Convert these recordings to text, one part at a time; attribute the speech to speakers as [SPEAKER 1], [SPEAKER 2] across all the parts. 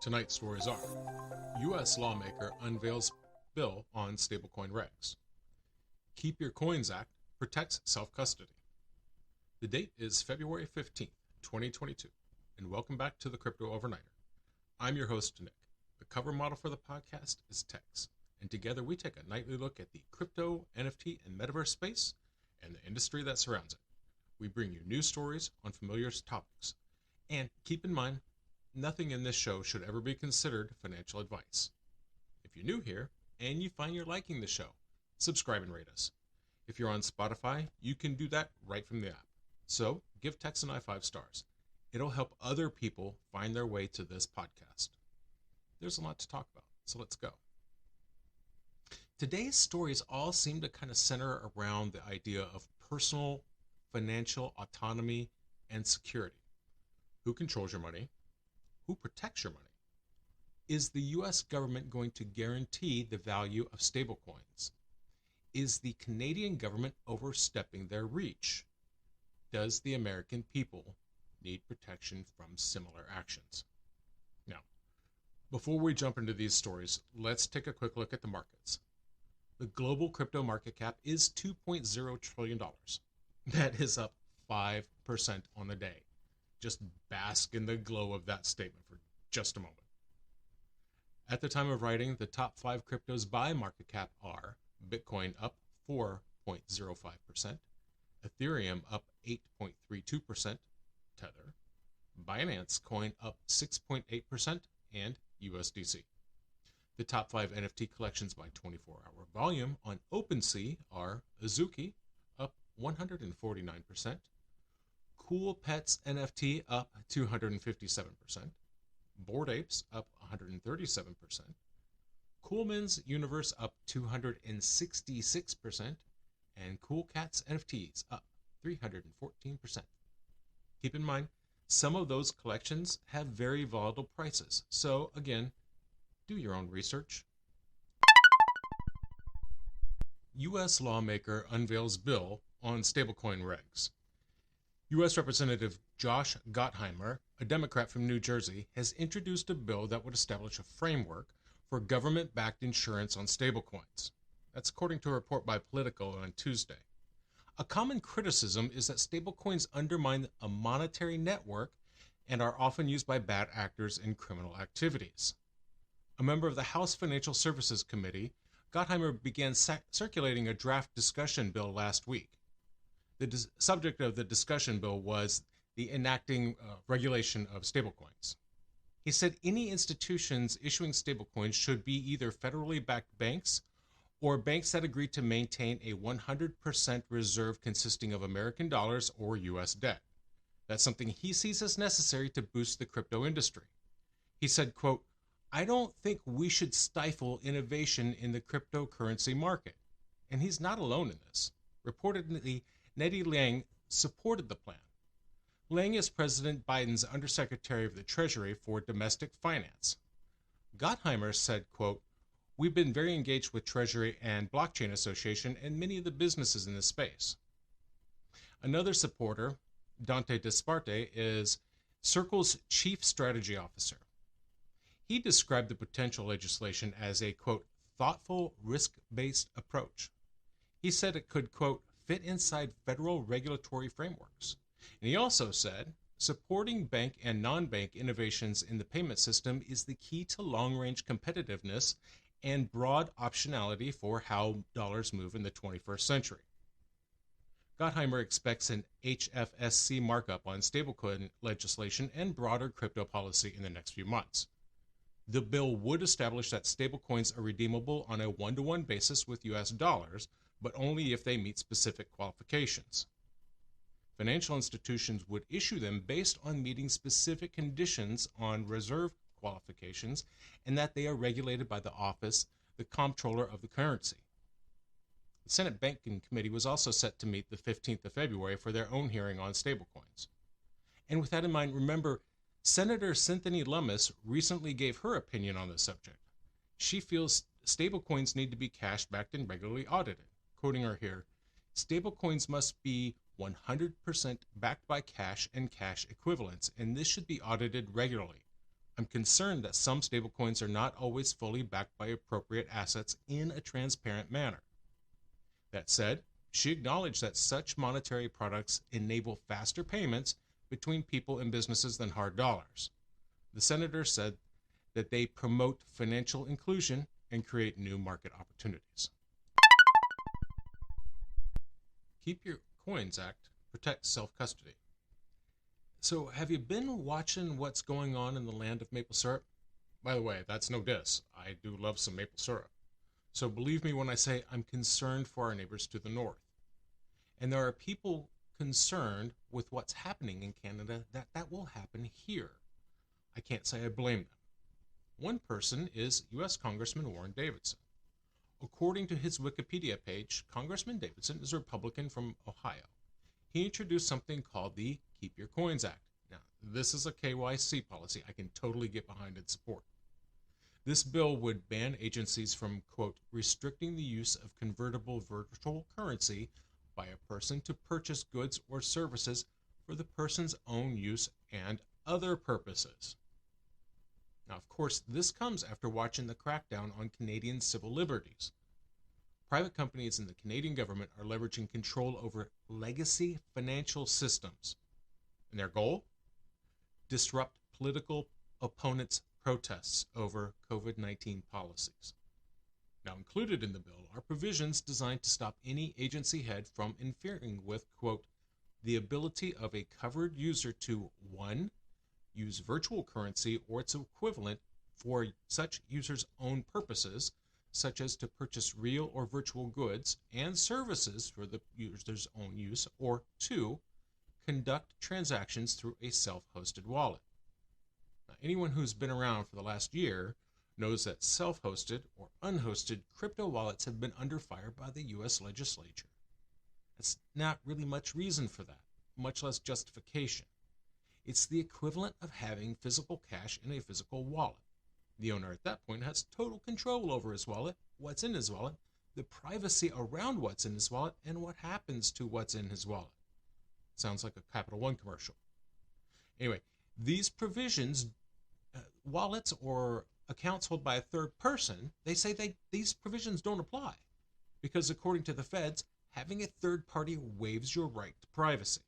[SPEAKER 1] Tonight's stories are: U.S. Lawmaker Unveils Bill on Stablecoin Regs. Keep Your Coins Act protects self-custody. The date is February 15th, 2022, and welcome back to the Crypto Overnighter. I'm your host, Nick. The cover model for the podcast is Tex, and together we take a nightly look at the crypto, NFT, and metaverse space and the industry that surrounds it. We bring you news stories on familiar topics, and keep in mind, nothing in this show should ever be considered financial advice. If you're new here and you find you're liking the show, subscribe and rate us. If you're on Spotify, you can do that right from the app. So give Tex and I 5 stars. It'll help other people find their way to this podcast. There's a lot to talk about, so let's go. Today's stories all seem to kind of center around the idea of personal financial autonomy and security. Who controls your money? Who protects your money? Is the U.S. government going to guarantee the value of stablecoins? Is the Canadian government overstepping their reach? Does the American people need protection from similar actions? Now, before we jump into these stories, let's take a quick look at the markets. The global crypto market cap is $2.0 trillion. That is up 5% on the day. Just bask in the glow of that statement for just a moment. At the time of writing, the top 5 cryptos by market cap are Bitcoin up 4.05%, Ethereum up 8.32%, Tether, Binance Coin up 6.8%, and USDC. The top 5 NFT collections by 24-hour volume on OpenSea are Azuki up 149%, Cool Pets NFT up 257%, Bored Apes up 137%, Coolman's Universe up 266%, and Cool Cats NFTs up 314%. Keep in mind, some of those collections have very volatile prices, so again, do your own research. U.S. Lawmaker Unveils Bill on Stablecoin Regs. U.S. Representative Josh Gottheimer, a Democrat from New Jersey, has introduced a bill that would establish a framework for government-backed insurance on stablecoins. That's according to a report by Politico on Tuesday. A common criticism is that stablecoins undermine a monetary network and are often used by bad actors in criminal activities. A member of the House Financial Services Committee, Gottheimer began circulating a draft discussion bill last week. The subject of the discussion bill was the enacting regulation of stablecoins. He said any institutions issuing stablecoins should be either federally backed banks or banks that agree to maintain a 100% reserve consisting of American dollars or U.S. debt. That's something he sees as necessary to boost the crypto industry. He said, quote, "I don't think we should stifle innovation in the cryptocurrency market." And he's not alone in this. Reportedly, Nettie Liang supported the plan. Liang is President Biden's Undersecretary of the Treasury for Domestic Finance. Gottheimer said, quote, "We've been very engaged with Treasury and Blockchain Association and many of the businesses in this space." Another supporter, Dante Disparte, is Circle's Chief Strategy Officer. He described the potential legislation as a, quote, "thoughtful, risk-based approach." He said it could, quote, "fit inside federal regulatory frameworks." And he also said, "Supporting bank and non-bank innovations in the payment system is the key to long-range competitiveness and broad optionality for how dollars move in the 21st century." Gottheimer expects an HFSC markup on stablecoin legislation and broader crypto policy in the next few months. The bill would establish that stablecoins are redeemable on a one-to-one basis with U.S. dollars, but only if they meet specific qualifications. Financial institutions would issue them based on meeting specific conditions on reserve qualifications and that they are regulated by the office, the comptroller of the currency. The Senate Banking Committee was also set to meet the 15th of February for their own hearing on stablecoins. And with that in mind, remember, Senator Cynthia Lummis recently gave her opinion on the subject. She feels stablecoins need to be cash-backed and regularly audited. Quoting her here, "Stablecoins must be 100% backed by cash and cash equivalents, and this should be audited regularly. I'm concerned that some stablecoins are not always fully backed by appropriate assets in a transparent manner. That said, she acknowledged that such monetary products enable faster payments between people and businesses than hard dollars. The senator said that they promote financial inclusion and create new market opportunities. Keep Your Coins Act protects self-custody. So, have you been watching what's going on in the land of maple syrup? By the way, that's no diss. I do love some maple syrup. So believe me when I say I'm concerned for our neighbors to the north. And there are people concerned with what's happening in Canada that will happen here. I can't say I blame them. One person is U.S. Congressman Warren Davidson. According to his Wikipedia page, Congressman Davidson is a Republican from Ohio. He introduced something called the Keep Your Coins Act. Now, this is a KYC policy I can totally get behind and support. This bill would ban agencies from, quote, restricting the use of convertible virtual currency by a person to purchase goods or services for the person's own use and other purposes. Now, of course, this comes after watching the crackdown on Canadian civil liberties. Private companies and the Canadian government are leveraging control over legacy financial systems. And their goal? Disrupt political opponents' protests over COVID-19 policies. Now, included in the bill are provisions designed to stop any agency head from interfering with, quote, the ability of a covered user to, 1, use virtual currency or its equivalent for such user's own purposes, such as to purchase real or virtual goods and services for the user's own use, or 2, conduct transactions through a self-hosted wallet. Now, anyone who's been around for the last year knows that self-hosted or unhosted crypto wallets have been under fire by the U.S. legislature. That's not really much reason for that, much less justification. It's the equivalent of having physical cash in a physical wallet. The owner at that point has total control over his wallet, what's in his wallet, the privacy around what's in his wallet, and what happens to what's in his wallet. Sounds like a Capital One commercial. Anyway, these provisions, wallets or accounts held by a third person, they say these provisions don't apply because according to the feds, having a third party waives your right to privacy.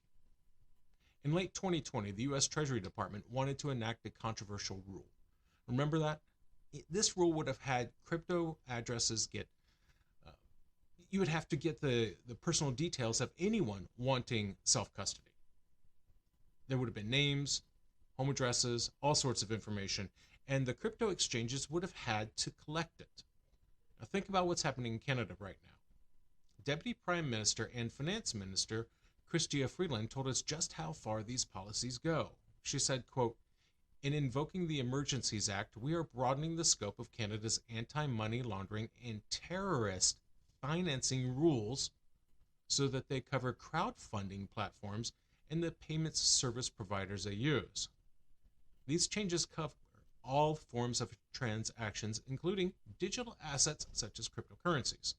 [SPEAKER 1] In late 2020, the U.S. Treasury Department wanted to enact a controversial rule. Remember that? This rule would have had crypto addresses you would have to get the personal details of anyone wanting self-custody. There would have been names, home addresses, all sorts of information, and the crypto exchanges would have had to collect it. Now think about what's happening in Canada right now. Deputy Prime Minister and Finance Minister Chrystia Freeland told us just how far these policies go. She said, quote, in invoking the Emergencies Act, we are broadening the scope of Canada's anti-money laundering and terrorist financing rules so that they cover crowdfunding platforms and the payments service providers they use. These changes cover all forms of transactions, including digital assets such as cryptocurrencies.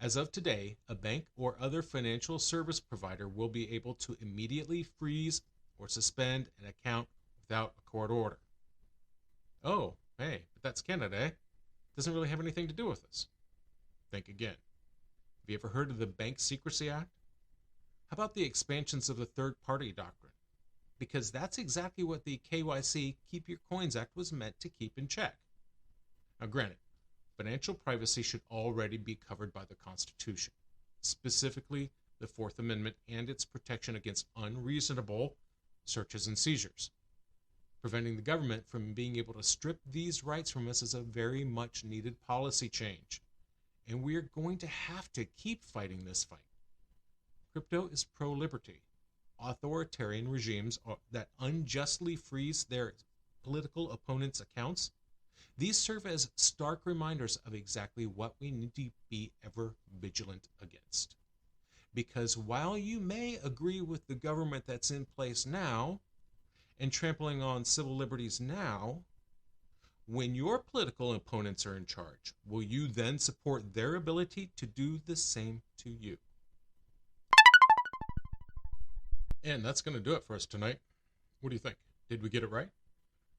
[SPEAKER 1] As of today, a bank or other financial service provider will be able to immediately freeze or suspend an account without a court order. Oh, hey, but that's Canada, eh? Doesn't really have anything to do with us. Think again. Have you ever heard of the Bank Secrecy Act? How about the expansions of the third-party doctrine? Because that's exactly what the KYC Keep Your Coins Act was meant to keep in check. Now granted, financial privacy should already be covered by the Constitution, specifically the Fourth Amendment and its protection against unreasonable searches and seizures. Preventing the government from being able to strip these rights from us is a very much needed policy change. And we are going to have to keep fighting this fight. Crypto is pro-liberty. Authoritarian regimes that unjustly freeze their political opponents' accounts, these serve as stark reminders of exactly what we need to be ever vigilant against. Because while you may agree with the government that's in place now and trampling on civil liberties now, when your political opponents are in charge, will you then support their ability to do the same to you? And that's going to do it for us tonight. What do you think? Did we get it right?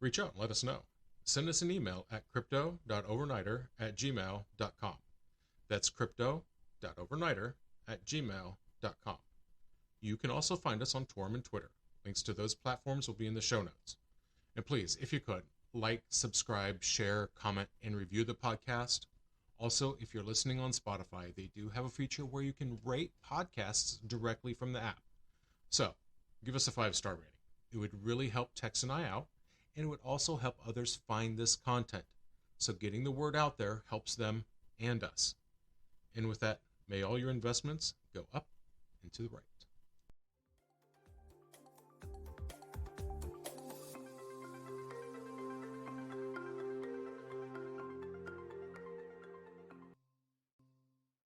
[SPEAKER 1] reach out and let us know. Send us an email at crypto.overnighter@gmail.com. That's crypto.overnighter@gmail.com. You can also find us on Twitter and Twitter. Links to those platforms will be in the show notes. And please, if you could, like, subscribe, share, comment, and review the podcast. Also, if you're listening on Spotify, they do have a feature where you can rate podcasts directly from the app. So, give us a 5-star rating. It would really help Tex and I out, and it would also help others find this content. So getting the word out there helps them and us. And with that, may all your investments go up and to the right.